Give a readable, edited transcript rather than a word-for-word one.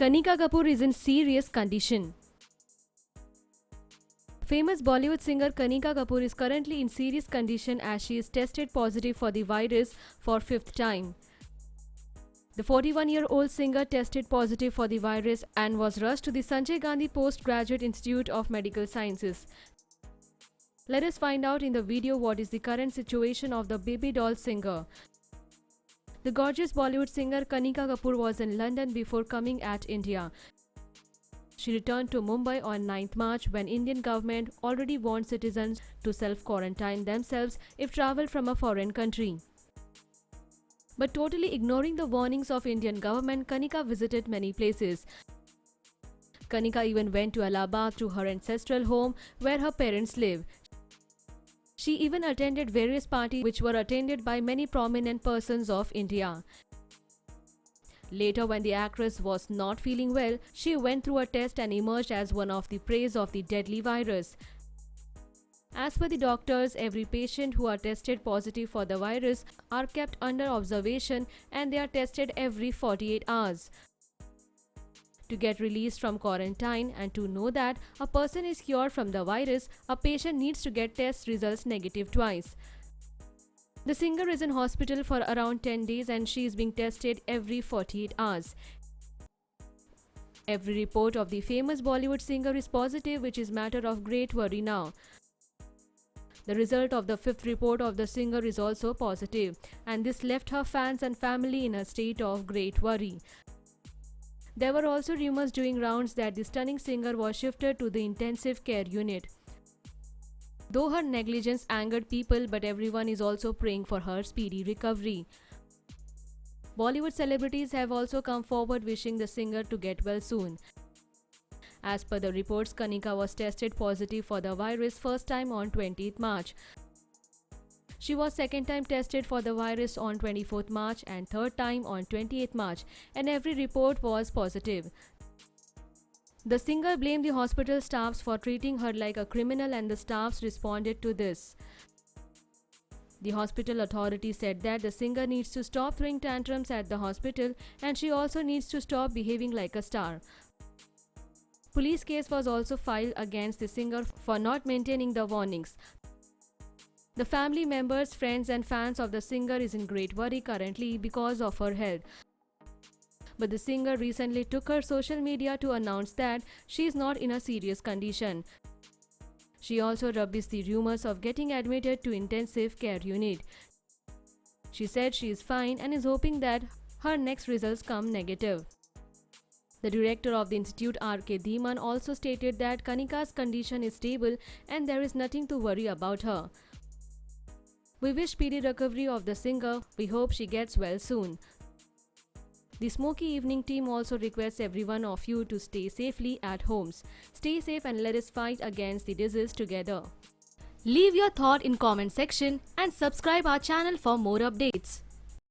Kanika Kapoor is in serious condition. Famous Bollywood singer Kanika Kapoor is currently in serious condition as she is tested positive for the virus for fifth time. The 41-year-old singer tested positive for the virus and was rushed to the Sanjay Gandhi Postgraduate Institute of Medical Sciences. Let us find out in the video what is the current situation of the baby doll singer. The gorgeous Bollywood singer Kanika Kapoor was in London before coming at India. She returned to Mumbai on 9th March when Indian government already warned citizens to self-quarantine themselves if travel from a foreign country. But totally ignoring the warnings of Indian government, Kanika visited many places. Kanika even went to Allahabad to her ancestral home where her parents live. She even attended various parties which were attended by many prominent persons of India. Later, when the actress was not feeling well, she went through a test and emerged as one of the prey of the deadly virus. As per the doctors, every patient who are tested positive for the virus are kept under observation and they are tested every 48 hours. To get released from quarantine and to know that a person is cured from the virus, a patient needs to get test results negative twice. The singer is in hospital for around 10 days and she is being tested every 48 hours. Every report of the famous Bollywood singer is positive, which is matter of great worry now. The result of the fifth report of the singer is also positive, and this left her fans and family in a state of great worry. There were also rumors doing rounds that the stunning singer was shifted to the intensive care unit. Though her negligence angered people, but everyone is also praying for her speedy recovery. Bollywood celebrities have also come forward wishing the singer to get well soon. As per the reports, Kanika was tested positive for the virus first time on 20th March. She was second time tested for the virus on 24th March and third time on 28th March, and every report was positive. The singer blamed the hospital staffs for treating her like a criminal and the staffs responded to this. The hospital authority said that the singer needs to stop throwing tantrums at the hospital and she also needs to stop behaving like a star. Police case was also filed against the singer for not maintaining the warnings. The family members, friends and fans of the singer is in great worry currently because of her health. But the singer recently took her social media to announce that she is not in a serious condition. She also rubbished the rumors of getting admitted to intensive care unit. She said she is fine and is hoping that her next results come negative. The director of the institute, R.K. Dhiman, also stated that Kanika's condition is stable and there is nothing to worry about her. We wish speedy recovery of the singer. We hope she gets well soon. The Smoky Evening team also requests every one of you to stay safely at homes. Stay safe and let us fight against the disease together. Leave your thought in comment section and subscribe our channel for more updates.